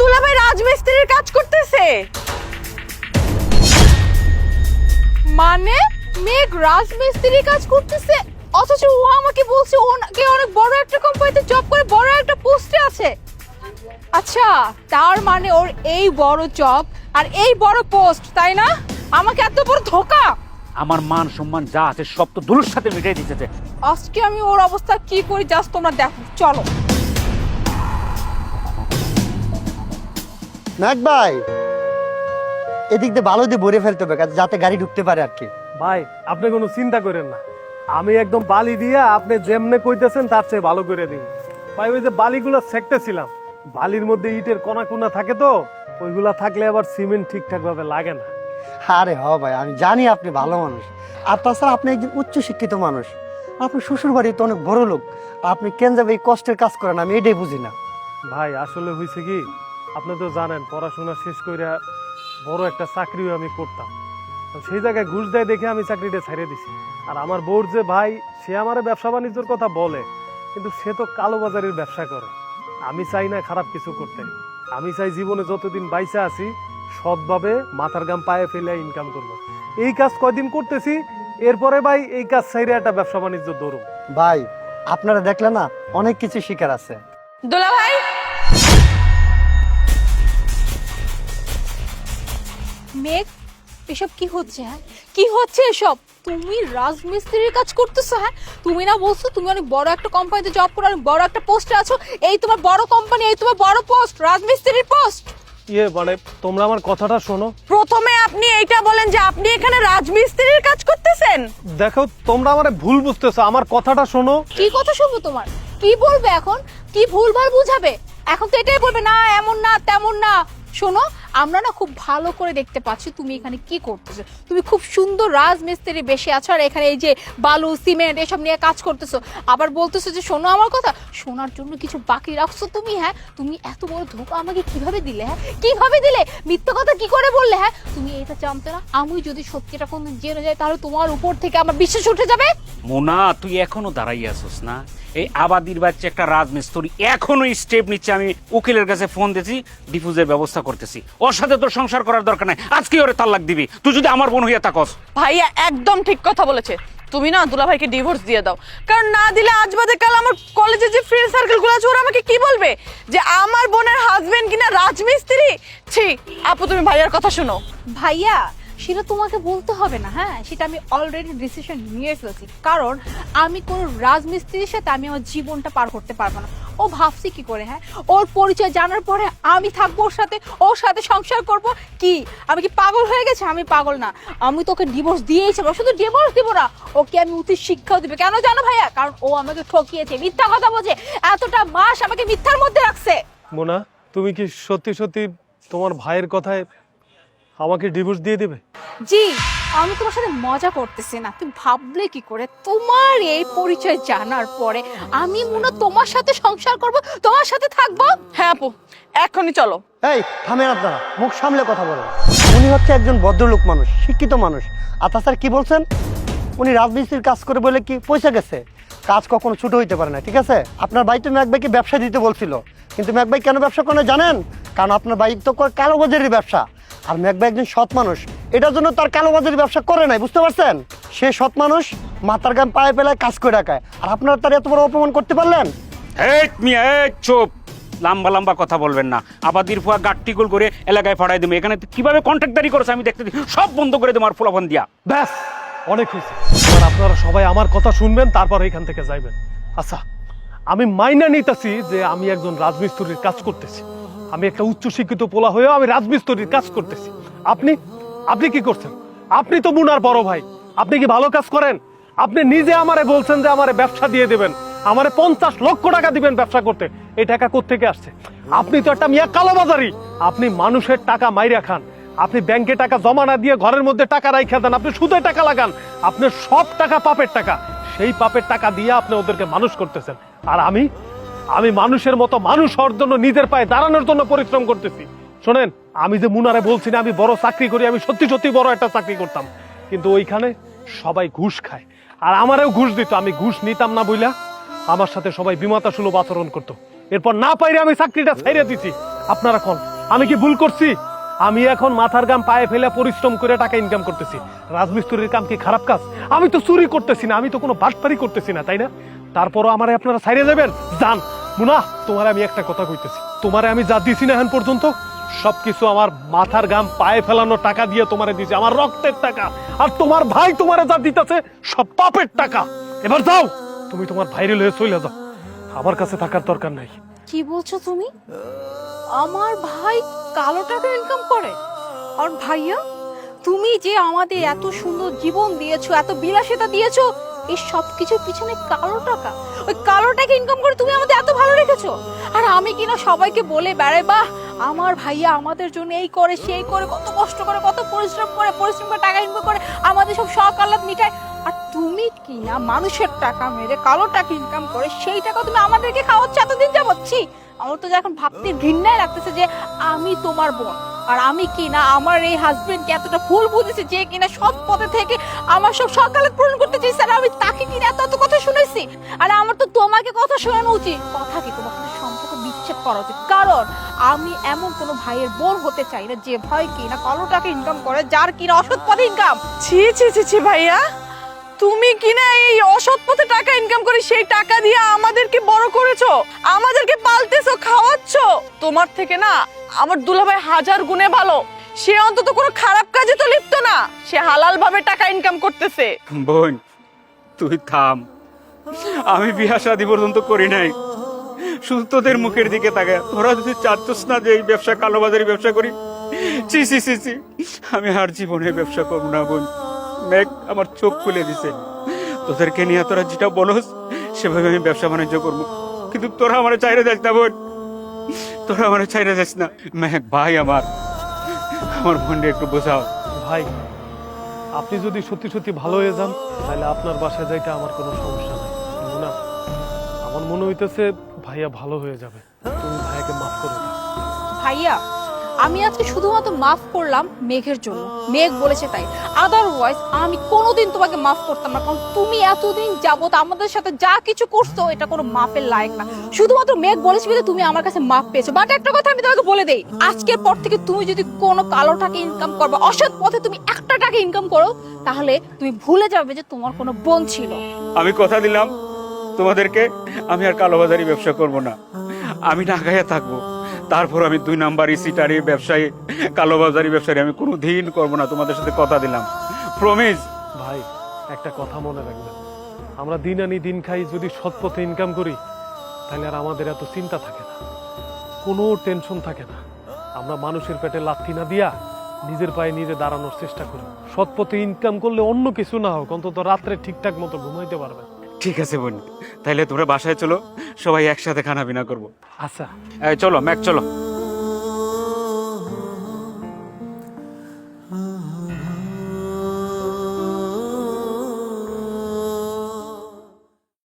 দুলাভাই রাজমিস্ত্রির কাজ করতেছে। মানে মেঘ রাজমিস্ত্রির কাজ করতেছে, অথচ ও আমাকে বলছে ও নাকি অনেক বড় একটা কোম্পানিতে জব করে বড় একটা পোস্টে আছে। আচ্ছা, তার মানে ওর এই বড় জব আর এই বড় পোস্ট, তাই না? আমাকে এত বড় ধোকা! আমার মান সম্মান যা আছে সব তো দুলুর সাথে মিটাই দিতেছে। আজকে আমি ওর অবস্থা কি করি জাস্ট তোমরা দেখো, চলো। নাক ভাই, এদিক দিয়ে ভালো দিয়ে ভরে ফেলতে হবে যাতে গাড়ি ঢুকতে পারে আর কি। ভাই আপনি কোনো চিন্তা করেন না, আমি একদম বালি দিয়ে আপনি যেমনে কইতেছেন তার চেয়ে ভালো করে দিন। ভাই ওই যে বালিগুলো সেকতেছিলাম, বালির মধ্যে ইটের কণা কোনা থাকে তো, ওইগুলা থাকলে আবার সিমেন্ট ঠিকঠাক ভাবে লাগে না। আরে হ ভাই, আমি জানি আপনি ভালো মানুষ, আর তাছাড়া আপনি একজন উচ্চ শিক্ষিত মানুষ, আপনার শ্বশুর বাড়ি তো অনেক বড় লোক, আপনি কেন যাবে এই কষ্টের কাজ করেন আমি এটাই বুঝি না। ভাই আসলে হয়েছে কি, আপনি তো জানেন পড়াশোনা শেষ করে বড় একটা চাকরিও আমি করতাম, সেই জায়গায় ঘুষ দেয় দেখে আমি চাকরিটা ছেড়ে দিছি। আর আমার বউর যে ভাই, সে আমার ব্যবসা বাণিজ্যের কথা বলে, কিন্তু সে তো কালোবাজারের ব্যবসা করে। আমি চাই না খারাপ কিছু করতে, আমি চাই জীবনে যতদিন বাইচা আছি সৎভাবে মাথার গাম পায়ে ফেলে ইনকাম করবো। এই কাজ কয়দিন করতেছি, এরপরে ভাই এই কাজ ছাইরে একটা ব্যবসা বাণিজ্য ধরুন। ভাই আপনারা দেখলে না, অনেক কিছু শিকার আছে। দুলাভাই, মেঘ, এসব কি হচ্ছে? হ্যাঁ, কি হচ্ছে এসব? তুমি রাজমিস্ত্রির কাজ করতেছো? হ্যাঁ, তুমি না বলছো তুমি অনেক বড় একটা কোম্পানিতে জব করো, অনেক বড় একটা পোস্টে আছো, এই তোমার বড় কোম্পানি, এই তোমার বড় পোস্ট, রাজমিস্ত্রির পোস্ট। মানে তোমরা আমার কথাটা শোনো। প্রথমে আপনি এইটা বলেন যে আপনি এখানে রাজমিস্ত্রির কাজ করতেছেন। দেখো তোমরা আমার ভুল বুঝতেছো, আমার কথাটা শোনো। কি কথা শুনবো তোমার? কি বলবে এখন? কি ভুলভাল বুঝাবে? এখন তো এটাই বলবে, না এমন না তেমন না। শোনো, আমরা না খুব ভালো করে দেখতে পাচ্ছি তুমি এখানে কি করতেছো। তুমি খুব সুন্দর রাজমিস্ত্রি বেশি আছো, আর এখানে এই যে বালু সিমেন্ট এসব নিয়ে কাজ করতেছো, আবার বলতেছো যে শোনো আমার কথা, শোনার জন্য কিছু বাকি রাখছো তুমি। হ্যাঁ, তুমি এত বড় ধোঁকা আমাকে কিভাবে দিলে? হ্যাঁ, কিভাবে দিলে? মিথ্যা কথা কি করে বললে? হ্যাঁ, তুমি এটা জানতে না আমি যদি সত্যিটা কোন জেনে যাই তাহলে তোমার উপর থেকে আমার বিশ্বাস উঠে যাবে। মোনা, তুই এখনো দাঁড়াই আছিস না? এই আবাদির বাচ্চা একটা রাজমিস্ত্রি এখনো স্টেপ নিচ্ছে। আমি উকিলের কাছে ফোন দিয়েছি, ডিফিউজের ব্যবস্থা করতেছি। ওর সাথে তোর সংসার করার দরকার নাই, আজকে ওরে তালাক দিবি তুই যদি আমার বোন হইয়া থাকস। ভাইয়া একদম ঠিক কথা বলেছে, তুমি না দুলাভাইকে ডিভোর্স দিয়ে দাও, কারণ না দিলে আজ বাদে কাল আমার কলেজে যে ফ্রেন্ড সার্কেল গুলো আছে ওরা আমাকে কি বলবে, যে আমার বোনের হাজবেন্ড কিনা রাজমিস্ত্রি। ছি আপু, তুমি ভাইয়ার কথা শোনো। ভাইয়া, সেটা তোমাকে বলতে হবে না। হ্যাঁ, সেটা আমি অলরেডি ডিসিশন নিয়ে ফেলছি, কারণ আমি কোন রাজমিস্ত্রির সাথে আমি আমার জীবনটা পার করতে পারবো না। ও ভাবছি কি করে? হ্যাঁ, ওর পরিচয় জানার পরে আমি থাকবো ওর সাথে সংসার করব? কি আমি কি পাগল হয়ে গেছে? আমি পাগল না, আমি তোকে ডিভোর্স দিয়েছি। শুধু ডিভোর্স দিব না, ওকে আমি উচিত শিক্ষাও দিবে। কেন জানো ভাইয়া? কারণ ও আমাকে ঠকিয়েছে, মিথ্যা কথা বলছে, এতটা মাস আমাকে মিথ্যার মধ্যে রাখছে। মোনা, তুমি কি সত্যি সত্যি তোমার ভাইয়ের কথায় আমাকে ডিভোর্স দিয়ে দেবে? জি, আমি তোমার সাথে মজা করতেছি না। তুমি ভাবলে কি করে তোমার এই পরিচয় জানার পরে আমি মুনা তোমার সাথে সংসার করব, তোমার সাথে থাকবো? হ্যাঁ আপু, এখনই চলো। এই থামেন আপনারা, মুখ সামলে কথা বলেন। উনি হচ্ছে একজন ভদ্রলোক মানুষ, শিক্ষিত মানুষ, আর তাছাড়া কি বলছেন, উনি রাজমিস্ত্রির কাজ করে বলে কি পয়সা গেছে? কাজ কখনো ছোট হইতে পারে না, ঠিক আছে? আপনার ভাই তো মেঘ ভাইকে ব্যবসা দিতে বলছিল, কিন্তু মেঘ ভাই কেন ব্যবসা করে জানেন? কারণ আপনার ভাই তো করে কালোবাজারের ব্যবসা, আর মেঘ ভাই একজন সৎ মানুষ, এটার জন্য তার কালোবাজারের ব্যবসা করে নাই, বুঝতে পারছেন? সে সৎ মানুষ, মাথার গাম পায়ে ফেলায় কাজ করে রাখায়, আর আপনারা তার এত বড় অপমান করতে পারলেন? চুপ, লম্বা লম্বা কথা বলবেন না। আবাদির ফুয়া গাট্টিগুল করে এলাকায় ফাড়াই দেবো। এখানে কিভাবে কন্ট্রাক্টারি করেছে আমি দেখতে দিই, সব বন্ধ করে দেবো আর ফোলাফোন দিয়া। ব্যাস, অনেক হয়েছে। এবার আপনারা সবাই আমার কথা শুনবেন, তারপর এখান থেকে যাইবেন। আচ্ছা, আমি মাইনা নিতেছি যে আমি একজন রাজমিস্ত্রির কাজ করতেছি, আমি একটা উচ্চ শিক্ষিত পোলা হয়েও আমি রাজমিস্ত্রির কাজ করতেছি। আপনি আপনি কি করছেন? আপনি তো মুনার বড় ভাই, আপনি কি ভালো কাজ করেন? আপনি নিজে আমারে বলছেন যে আমারে ব্যবসা দিয়ে দেবেন, আমারে 50 লক্ষ টাকা দিবেন ব্যবসা করতে। এই টাকা কোত্থেকে আসছে? আপনি তো একটা মিয়া কালোবাজারি, আপনি মানুষের টাকা মাইরা খান, আপনি ব্যাংকে টাকা জমা না দিয়ে ঘরের মধ্যে টাকা রাইখা দেন, আপনি সুদে টাকা লাগান, আপনার সব টাকা পাপের টাকা, সেই পাপের টাকা দিয়ে আপনি ওদেরকে মানুষ করতেছেন। আর আমি মানুষের মতো মানুষ হওয়ার জন্য, নিজের পায়ে দাঁড়ানোর জন্য পরিশ্রম করতেছি। শোনেন, আমি যে মুনারে বলছি না আমি বড় চাকরি করি, আমি সত্যি সত্যি বড় একটা চাকরি করতাম, কিন্তু ওইখানে সবাই ঘুষ খায়, আর আমারও ঘুষ দিত। আমি ঘুষ নিতাম না বইলা আমার সাথে সবাই বিমাতা সুলভ আচরণ করতো। এরপর না পাইরে আমি চাকরিটা ছেড়ে দিছি। আপনারা কোন আমি কি ভুল করছি? আমি এখন মাথার গাম পায়ে ফেলে পরিশ্রম করে টাকা ইনকাম করতেছি। রাজমিস্ত্রির কাম কি খারাপ কাজ? আমি তো চুরি করতেছি না, আমি তো কোনো বাটপারি করতেছি না, তাই না? তারপরও আমারে আপনারা ছাইরে যাবেন? যান। মুনা, তোমারে আমি একটা কথা কইতেছি, তোমারে আমি যা দিছি না এখন পর্যন্ত সবকিছু আমার মাথার গাম পায়ে ফেলানো টাকা দিয়ে তোমারে দিছি, আমার রক্তের টাকা। আর তোমার ভাই তোমারে যা দিতেছে সব পাপের টাকা। এবার যাও, তুমি তোমার ভাইরে লয়ে চলে যাও, আমার কাছে থাকার দরকার নাই। কি বলছো তুমি? আমার ভাই কালো টাকা ইনকাম করে? আর ভাইয়া, তুমি যে আমাদের এত সুন্দর জীবন দিয়েছো, এত বিলাসিতা দিয়েছো, এই সব কিছুর পিছনে কালো টাকা, ওই কালো টাকা ইনকাম করে তুমি আমাদের এত ভালো রেখেছো। আর আমি কিনা সবাইকে বলে বেড়াই, বাহ আমার ভাইয়া আমাদের জন্য এই করে সেই করে, কত কষ্ট করে, কত পরিশ্রম করে টাকা ইনকাম করে আমাদের সব শখ আহ্লাদ মিটায়। আর তুমি কিনা মানুষের টাকা মেরে কালো টাকা ইনকাম করে সেই টাকা তুমি আমাদেরকে খাওয়াচ্ছ এতদিন যাবচ্ছি। আমার তো এখন ভাবতে ঘৃণাই লাগতেছে যে আমি তোমার বোন, আর আমি কিনা আমার এই হাজবেন্ডকে এতটা ভুল বুঝেছি যে কিনা সব পথে থেকে আমার সব সকালে পূরণ করতে চাইছে, আর আমি তাকে কিনা এত এত কথা শুনেছি। আর আমার তো তোমাকে কথা শোনানো উচিত, কথা কি তোমাকে সম্পর্ক বিচ্ছেদ করা উচিত, কারণ আমি এমন কোনো ভাইয়ের বোন হতে চাই না যে ভাই কিনা কালো টাকা ইনকাম করে, যার কিনা অসৎ পথে ইনকাম। ছি ছি ছি ছি ভাইয়া, তুমি কিনা এই অসৎ পথে টাকা ইনকাম করে সেই টাকা দিয়ে আমাদেরকে বড় করেছো, আমাদেরকে পালতেছো, খাওয়াচ্ছো। তোমার থেকে না আমার দুলাভাই হাজার গুণে ভালো। সে অন্তত কোনো খারাপ কাজে তো লিপ্ত না, সে হালাল ভাবে টাকা ইনকাম করতেছে। বোন তুই থাম, আমি বিয়া শাদী পর্যন্ত করি নাই, শুধু তোদের মুখের দিকে তাকায় তোরা যদি চাচ্ছিস না যে এই ব্যবসা কালোবাজারি ব্যবসা করি, চি চি চি চি, আমি আর জীবনে ব্যবসা করবো না বোন। মেঘ আমার চোখ খুলে দিছে, তোদেরকে নিয়ে তোরা যেটা বলস সেভাবে আমি ব্যবসা বাণিজ্য করবো, কিন্তু তোরা আমার চাইরে যাস না বোন, তোরা আমার চাইরে যাস না। মেঘ ভাই আমার বোনকে একটু বোঝাও। ভাই, আপনি যদি সত্যি সত্যি ভালো হয়ে যান তাহলে আপনার বাসায় যাইতে আমার কোনো সমস্যা নাই। না, আমার মনে হইতেছে ভাইয়া ভালো হয়ে যাবে, তুমি ভাইয়াকে মাফ করে দাও। ভাইয়া, আমি আজকে শুধুমাত্র মাফ করলাম মেঘের জন্য, মেঘ বলেছে তাই, আদারওয়াইজ আমি কোনোদিন তোমাকে মাফ করতাম না, কারণ তুমি এতদিন যাবত আমাদের সাথে যা কিছু করছো এটা কোনো মাফের লায়ক না। শুধুমাত্র মেঘ বলেছে যে তুমি আমার কাছে মাফ পেয়েছো। বাট একটা কথা আমি তোমাকে বলে দেই, আজকের পর থেকে তুমি যদি কোনো কালো টাকা ইনকাম করবে, অসৎ পথে তুমি একটা টাকা ইনকাম করো, তাহলে তুমি ভুলে যাবে যে তোমার কোনো বোন ছিল। আমি কথা দিলাম তোমাদেরকে, আমি আর কালোবাজারি ব্যবসা করব না, আমি ঢাকায় থাকবো, তারপর আমি 2 নাম্বারি সিটারি ব্যবসায়ী, কালোবাজারি ব্যবসায়ী আমি কোনো দিন করবো না, তোমাদের সাথে কথা দিলাম, প্রমিস। ভাই, একটা কথা মনে রাখবেন, আমরা দিন আনি দিন খাই, যদি সৎ পথে ইনকাম করি তাহলে আর আমাদের এত চিন্তা থাকে না, কোনো টেনশন থাকে না। আমরা মানুষের পেটে লাথি না দিয়া নিজের পায়ে নিজে দাঁড়ানোর চেষ্টা করি। সৎ পথে ইনকাম করলে অন্য কিছু না হোক, অন্তত রাত্রে ঠিকঠাক মতো ঘুমাইতে পারবে। ঠিক আছে বোন, তাহলে তোমরা বাসায় চলো, সবাই একসাথে খানা পিনা করবো। আচ্ছা, চলো ম্যাক চলো।